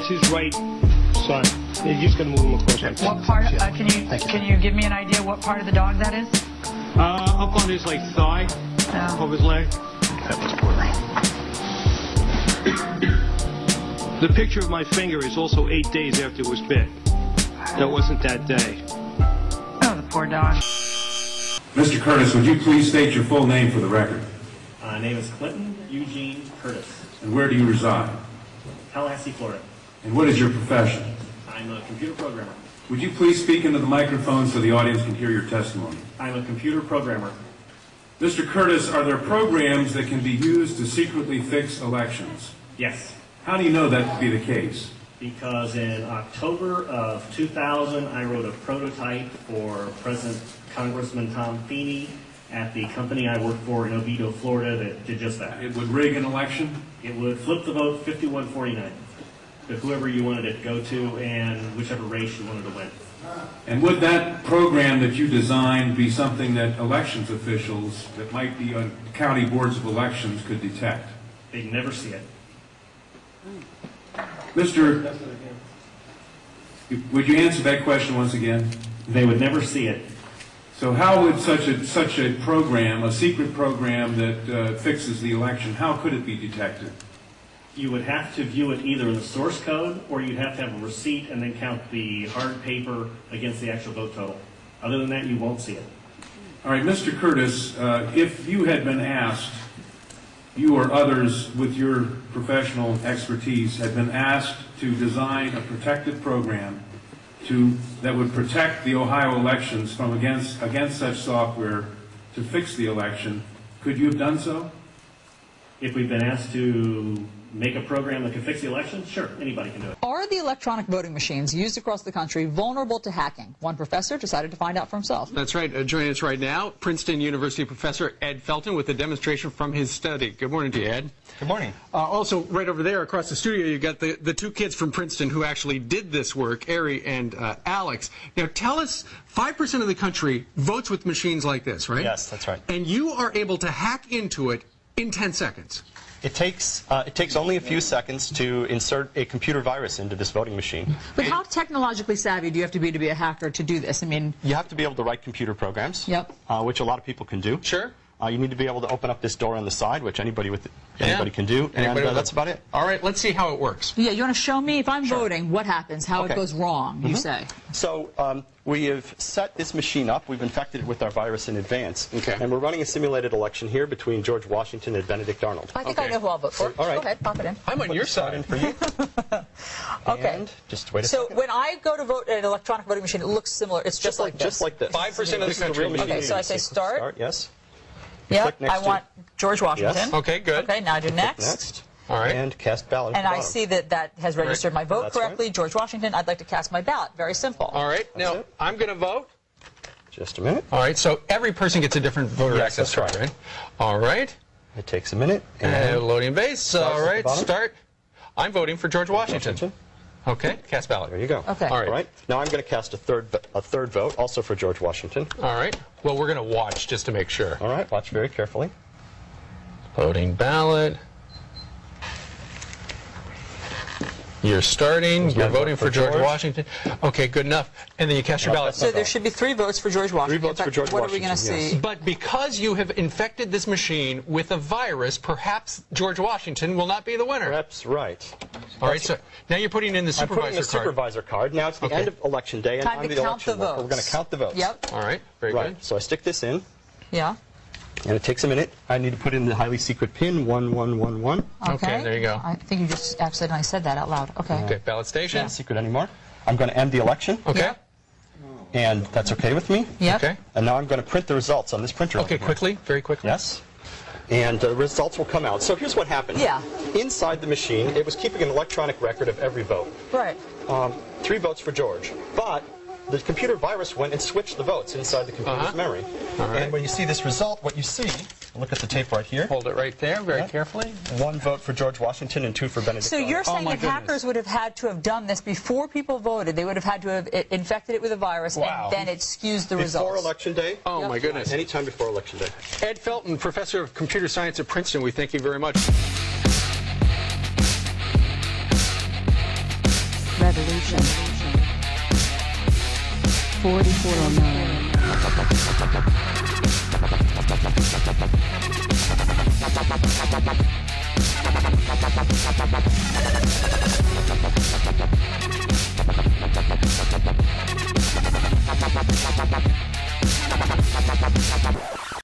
his right side. You're just going to move him across like that. What part? Can you give me an idea what part of the dog that is? Up on his like thigh, of his leg. That was poorly. The picture of my finger is also 8 days after it was bit. That wasn't that day. Oh, the poor dog. Mr. Curtis, would you please state your full name for the record? My name is Clinton Eugene Curtis. And where do you reside? Tallahassee, Florida. And what is your profession? I'm a computer programmer. Would you please speak into the microphone so the audience can hear your testimony? I'm a computer programmer. Mr. Curtis, are there programs that can be used to secretly fix elections? Yes. How do you know that to be the case? Because in October of 2000, I wrote a prototype for President Congressman Tom Feeney at the company I worked for in Oviedo, Florida, that did just that. It would rig an election? It would flip the vote 51-49 to whoever you wanted it to go to and whichever race you wanted to win. And would that program that you designed be something that elections officials that might be on county boards of elections could detect? They'd never see it. Mr. Would you answer that question once again? They would never see it. So how would such a program, a secret program that fixes the election, how could it be detected? You would have to view it either in the source code, or you'd have to have a receipt and then count the hard paper against the actual vote total. Other than that, you won't see it. All right, Mr. Curtis, if you had been asked, you or others with your professional expertise had been asked to design a protective program that would protect the Ohio elections from against such software to fix the election, could you have done so? If we've been asked to make a program that can fix the election, sure, anybody can do it. Are the electronic voting machines used across the country vulnerable to hacking? One professor decided to find out for himself. That's right. Joining us right now, Princeton University professor Ed Felton with a demonstration from his study. Good morning to you, Ed. Good morning. Also, right over there across the studio, you've got the two kids from Princeton who actually did this work, Ari and Alex. Now, tell us, 5% of the country votes with machines like this, right? Yes, that's right. And you are able to hack into it in 10 seconds. It takes only a few seconds to insert a computer virus into this voting machine. But how technologically savvy do you have to be a hacker to do this? I mean, you have to be able to write computer programs, yep. Which a lot of people can do. Sure. You need to be able to open up this door on the side, which anybody can do, and that's about it. All right, let's see how it works. Yeah, you want to show me, if I'm voting, what happens, how okay. it goes wrong, you say. So we have set this machine up. We've infected it with our virus in advance. Okay. And we're running a simulated election here between George Washington and Benedict Arnold. I think I know who I'll vote for. All right. Go ahead, pop it in. I'm on your side. For you. Okay. And just wait a second. So when I go to vote at an electronic voting machine, it looks similar. It's just like this. Just like this. 5% of the country. Okay, so I say start. Yes. Yeah, I want George Washington. Yes. Okay, good. Okay, now I do next. Next. All right. And cast ballot. And I see that has registered my vote That's correctly. right. George Washington, I'd like to cast my ballot. Very simple. All right. Now, it. I'm going to vote. Just a minute. All right. So every person gets a different voter Yes, access that's card, right? All right. It takes a minute. Loading base. All right. Start. I'm voting for George Washington. Okay. Cast ballot. There you go. Okay. All right. All right. Now I'm going to cast a third vote, also for George Washington. All right. Well, we're going to watch just to make sure. All right. Watch very carefully. Voting ballot. You're starting. You're voting for George Washington. Okay, good enough. And then you cast your ballot. So there should be 3 votes for George Washington. 3 votes for George What Washington. are we going to yes. see? But because you have infected this machine with a virus, perhaps George Washington will not be the winner. That's right. All right, so now you're putting in the supervisor I'm putting the card. supervisor card. Now it's the end of election day, and Time I'm to the count election the worker. votes. We're going to count the votes. Yep. All right, very Right. good. So I stick this in, Yeah. and it takes a minute. I need to put in the highly secret pin 1111. Okay, there you go. I think you just accidentally said that out loud. Okay. Okay, ballot station. Not secret anymore. I'm going to end the election. Okay. Yeah. And that's okay with me. Yep. Okay. And now I'm going to print the results on this printer. Okay, over here. quickly, very quickly. Yes. And the results will come out. So here's what happened. Yeah. Inside the machine, it was keeping an electronic record of every vote. Right. 3 votes for George. But the computer virus went and switched the votes inside the computer's memory. All right. And when you see this result, what you see, look at the tape right here. Hold it right there, very carefully. 1 vote for George Washington and 2 for Benedict So Arnold. you're saying my that hackers would have had to have done this before people voted. They would have had to have infected it with a virus, Wow. and then it skews the results. Before election day? Oh, my goodness. Anytime before election day. Ed Felton, professor of computer science at Princeton, we thank you very much. Revolution. 4409.